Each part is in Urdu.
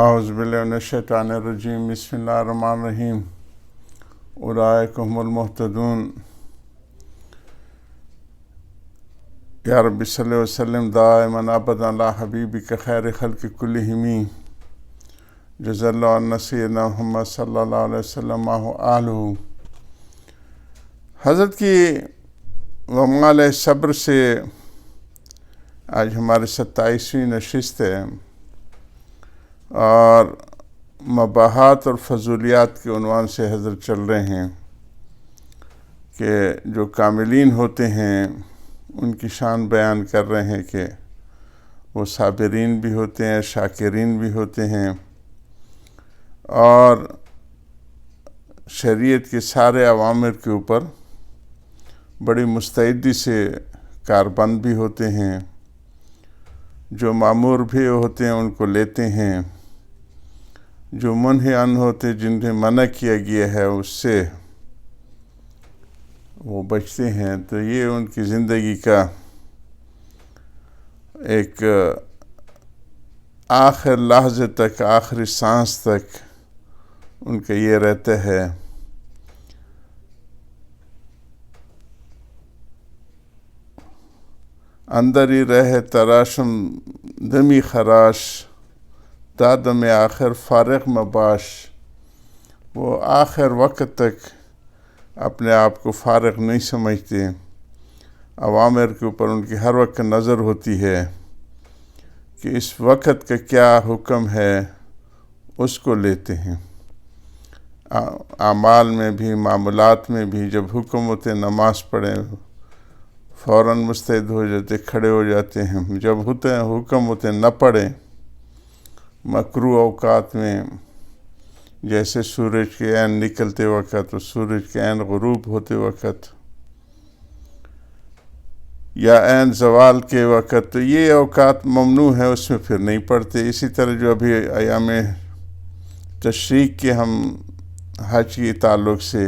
اعوذ باللہ من الشیطان الرجیم بسم اللہ الرحمن الرحیم اولئک هم المہتدون یا رب صلی وسلم دائما ابدا علی حبیبک خیر خلق کلہم جزا اللہ عنا سیدنا محمد صلی اللہ علیہ وسلم آلہ۔ حضرت کی ومال صبر سے آج ہماری 27ویں نشست ہے اور مباحات اور فضولیات کے عنوان سے حضرت چل رہے ہیں کہ جو کاملین ہوتے ہیں ان کی شان بیان کر رہے ہیں کہ وہ صابرین بھی ہوتے ہیں، شاکرین بھی ہوتے ہیں اور شریعت کے سارے اوامر کے اوپر بڑی مستعدی سے کاربند بھی ہوتے ہیں، جو مامور بھی ہوتے ہیں ان کو لیتے ہیں، جو منہی عن ہوتے جنہیں منع کیا گیا ہے اس سے وہ بچتے ہیں۔ تو یہ ان کی زندگی کا ایک آخر لحظے تک، آخری سانس تک ان کا یہ رہتا ہے۔ اندر ہی رہے تراشم دمی خراش، دادم آخر فارغ مباش۔ وہ آخر وقت تک اپنے آپ کو فارغ نہیں سمجھتے، اوامر کے اوپر ان کی ہر وقت نظر ہوتی ہے کہ اس وقت کا کیا حکم ہے، اس کو لیتے ہیں۔ اعمال میں بھی، معاملات میں بھی جب حکم ہوتے نماز پڑھیں فوراً مستعد ہو جاتے، کھڑے ہو جاتے ہیں۔ جب ہوتے ہیں حکم ہوتے نہ پڑھیں مکروہ اوقات میں، جیسے سورج کے عین نکلتے وقت اور سورج کے عین غروب ہوتے وقت یا عین زوال کے وقت، تو یہ اوقات ممنوع ہے، اس میں پھر نہیں پڑھتے۔ اسی طرح جو ابھی ایام تشریق کے ہم حج کے تعلق سے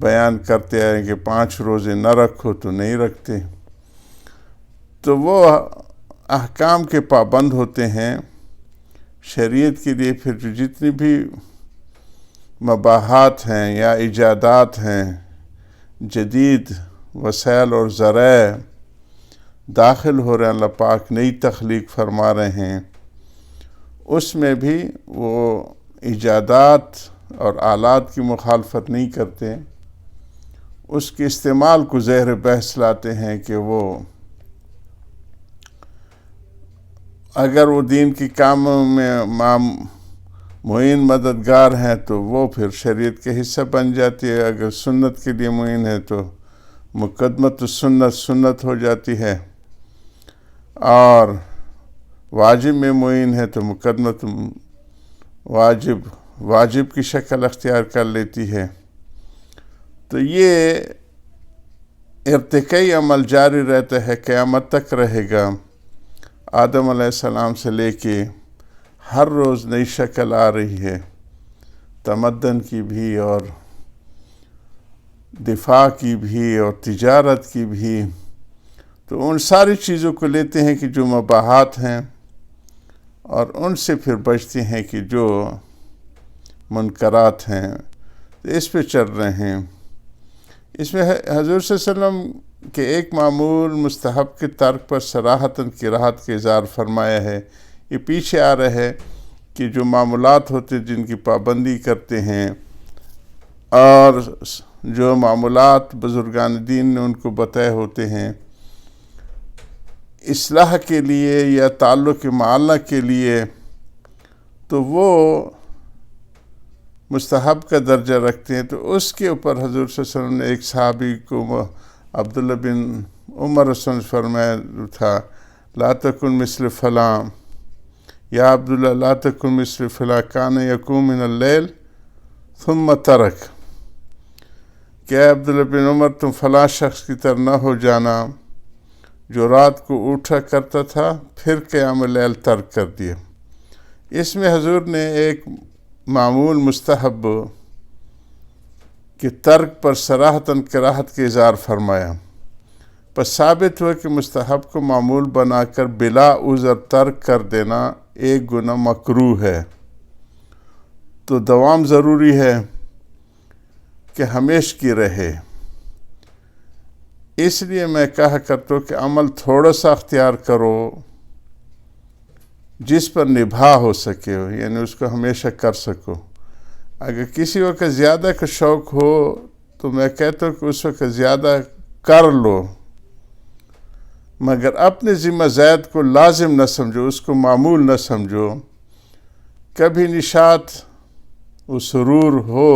بیان کرتے ہیں کہ 5 روزے نہ رکھو تو نہیں رکھتے، تو وہ احکام کے پابند ہوتے ہیں۔ شریعت کے لیے پھر جو جتنی بھی مباحات ہیں یا ایجادات ہیں، جدید وسائل اور ذرائع داخل ہو رہے ہیں، اللہ پاک نئی تخلیق فرما رہے ہیں، اس میں بھی وہ ایجادات اور آلات کی مخالفت نہیں کرتے، اس کے استعمال کو زہر بحث لاتے ہیں کہ وہ اگر وہ دین کی کاموں میں معین مددگار ہیں تو وہ پھر شریعت کے حصہ بن جاتی ہے، اگر سنت کے لیے معین ہے تو مقدمت السنت سنت ہو جاتی ہے، اور واجب میں معین ہے تو مقدمت واجب کی شکل اختیار کر لیتی ہے۔ تو یہ ارتقائی عمل جاری رہتا ہے، قیامت تک رہے گا۔ آدم علیہ السلام سے لے کے ہر روز نئی شکل آ رہی ہے، تمدن کی بھی اور دفاع کی بھی اور تجارت کی بھی۔ تو ان ساری چیزوں کو لیتے ہیں کہ جو مباحات ہیں، اور ان سے پھر بچتے ہیں کہ جو منکرات ہیں، تو اس پہ چل رہے ہیں۔ اس میں حضور صلی اللہ علیہ وسلم کہ ایک معمول مستحب کے ترک پر صراحتاً کراہت کا اظہار فرمایا ہے۔ یہ پیچھے آ رہا ہے کہ جو معمولات ہوتے جن کی پابندی کرتے ہیں، اور جو معمولات بزرگان دین نے ان کو بتائے ہوتے ہیں اصلاح کے لیے یا تعلق معلّہ کے لیے، تو وہ مستحب کا درجہ رکھتے ہیں۔ تو اس کے اوپر حضور صلی اللہ علیہ وسلم نے ایک صحابی کو عبداللہ بن عمر رسول فرمایا تھا، لا تکن مثل فلاں، یا عبداللہ لا تکن مثل فلاں کان یقوم من اللیل ثم ترک، کہ عبداللہ بن عمر تم فلاں شخص کی طرح نہ ہو جانا جو رات کو اٹھا کرتا تھا پھر قیام اللیل ترک کر دیا۔ اس میں حضور نے ایک معمول مستحب کہ ترک پر صراحتاً کراہت کے اظہار فرمایا، پس ثابت ہوا کہ مستحب کو معمول بنا کر بلا عذر ترک کر دینا ایک گنا مکروہ ہے، تو دوام ضروری ہے کہ ہمیشہ کی رہے۔ اس لیے میں کہا کرتا ہوں کہ عمل تھوڑا سا اختیار کرو جس پر نبھا ہو سکے ہو، یعنی اس کو ہمیشہ کر سکو۔ اگر کسی وقت زیادہ کا شوق ہو تو میں کہتا ہوں کہ اس وقت زیادہ کر لو، مگر اپنے ذمہ زائد کو لازم نہ سمجھو، اس کو معمول نہ سمجھو۔ کبھی نشاط و سرور ہو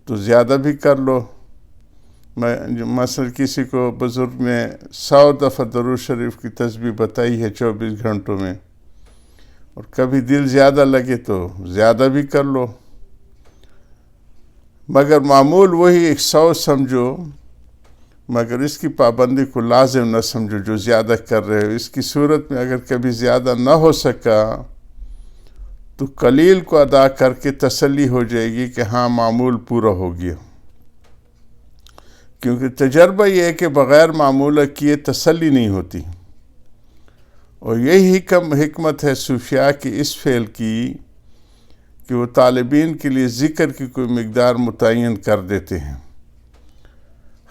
تو زیادہ بھی کر لو۔ مثلا کسی کو بزرگ نے 100 دفعہ درود شریف کی تسبیح بتائی ہے 24 گھنٹوں میں، اور کبھی دل زیادہ لگے تو زیادہ بھی کر لو، مگر معمول وہی 100 سمجھو، مگر اس کی پابندی کو لازم نہ سمجھو جو زیادہ کر رہے ہو۔ اس کی صورت میں اگر کبھی زیادہ نہ ہو سکا تو قلیل کو ادا کر کے تسلی ہو جائے گی کہ ہاں معمول پورا ہو گیا، کیونکہ تجربہ یہ ہے کہ بغیر معمولہ کیے تسلی نہیں ہوتی، اور یہی حکمت ہے صوفیاء کی اس فعل کی کہ وہ طالبین کے لیے ذکر کی کوئی مقدار متعین کر دیتے ہیں،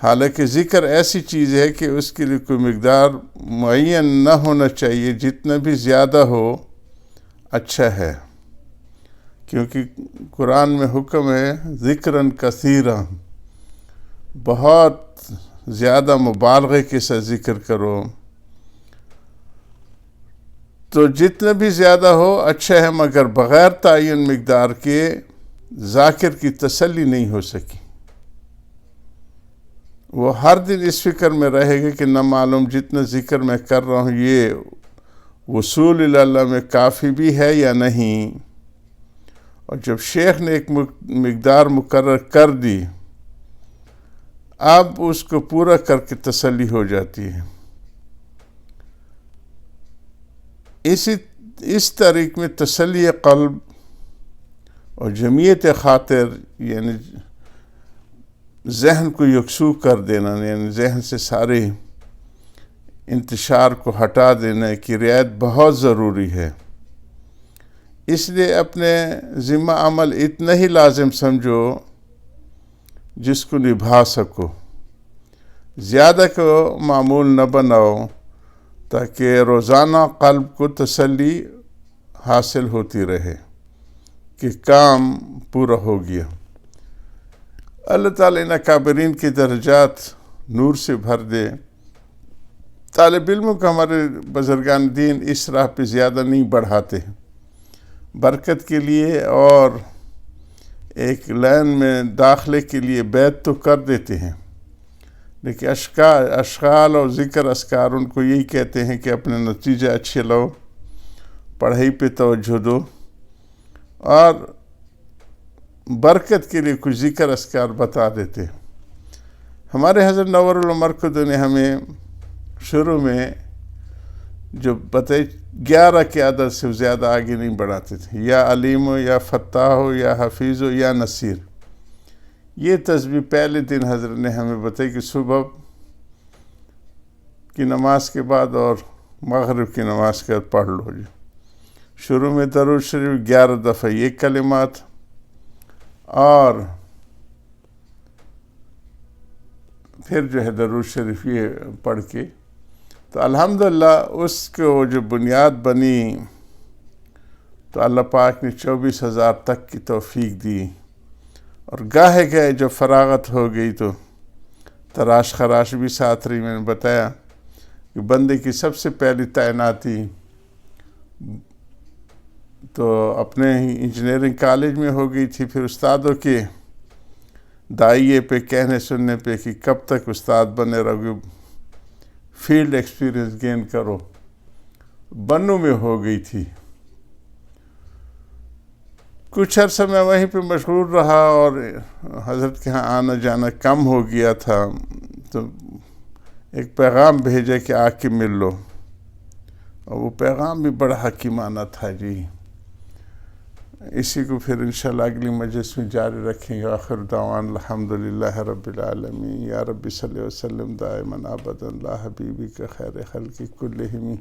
حالانکہ ذکر ایسی چیز ہے کہ اس کے لیے کوئی مقدار معین نہ ہونا چاہیے، جتنا بھی زیادہ ہو اچھا ہے، کیونکہ قرآن میں حکم ہے ذکراً کثیرا، بہت زیادہ مبالغے کے ساتھ ذکر کرو، تو جتنا بھی زیادہ ہو اچھا ہے، مگر بغیر تعین مقدار کے ذاکر کی تسلی نہیں ہو سکی۔ وہ ہر دن اس فکر میں رہے گا کہ نہ معلوم جتنا ذکر میں کر رہا ہوں یہ وصول اللہ میں کافی بھی ہے یا نہیں، اور جب شیخ نے ایک مقدار مقرر کر دی اب اس کو پورا کر کے تسلی ہو جاتی ہے۔ اس طریق میں تسلی قلب اور جمعیت خاطر، یعنی ذہن کو یکسو کر دینا، یعنی ذہن سے سارے انتشار کو ہٹا دینے کی رعایت بہت ضروری ہے۔ اس لیے اپنے ذمہ عمل اتنا ہی لازم سمجھو جس کو نبھا سکو، زیادہ کو معمول نہ بناؤ، تاکہ روزانہ قلب کو تسلی حاصل ہوتی رہے کہ کام پورا ہو گیا۔ اللہ تعالیٰ ان اکابرین کی درجات نور سے بھر دے۔ طالب علموں کو ہمارے بزرگان دین اس راہ پہ زیادہ نہیں بڑھاتے ہیں، برکت کے لیے اور ایک لائن میں داخلے کے لیے بیعت تو کر دیتے ہیں، لیکن اشغال اور ذکر اذکار ان کو یہی کہتے ہیں کہ اپنے نتیجے اچھے لاؤ، پڑھائی پہ توجہ دو، اور برکت کے لیے کچھ ذکر اذکار بتا دیتے ہیں۔ ہمارے حضرت نور المرکز نے ہمیں شروع میں جو بتائی 11 کے عدد سے زیادہ آگے نہیں بڑھاتے تھے، یا علیم ہو یا فتاح ہو یا حفیظ ہو یا نصیر۔ یہ تسبیح پہلے دن حضرت نے ہمیں بتائی کہ صبح کی نماز کے بعد اور مغرب کی نماز کے بعد پڑھ لو جی۔ شروع میں درود شریف 11 دفعہ یہ کلمات، اور پھر جو ہے درود شریف یہ پڑھ کے، تو الحمدللہ اس کو جو بنیاد بنی تو اللہ پاک نے 24,000 تک کی توفیق دی، اور گاہے گئے جو فراغت ہو گئی تو تراش خراش بھی ساتھ رہی۔ میں نے بتایا کہ بندے کی سب سے پہلی تعیناتی تو اپنے ہی انجینئرنگ کالج میں ہو گئی تھی، پھر استادوں کے دائیے پہ کہنے سننے پہ کہ کب تک استاد بنے رہو گے، فیلڈ ایکسپیرینس گین کرو، بنوں میں ہو گئی تھی۔ کچھ عرصہ میں وہیں پہ مشغول رہا اور حضرت کے ہاں آنا جانا کم ہو گیا تھا، تو ایک پیغام بھیجا کہ آ کے مل لو، اور وہ پیغام بھی بڑا حکیمانہ تھا جی۔ اسی کو پھر انشاءاللہ اگلی مجلس میں جاری رکھیں گے۔ آخر دعوان الحمدللہ رب العالمین۔ یا رب صلی وسلم دائما ابدا لا حبیبی کا خیر خلق کلہم۔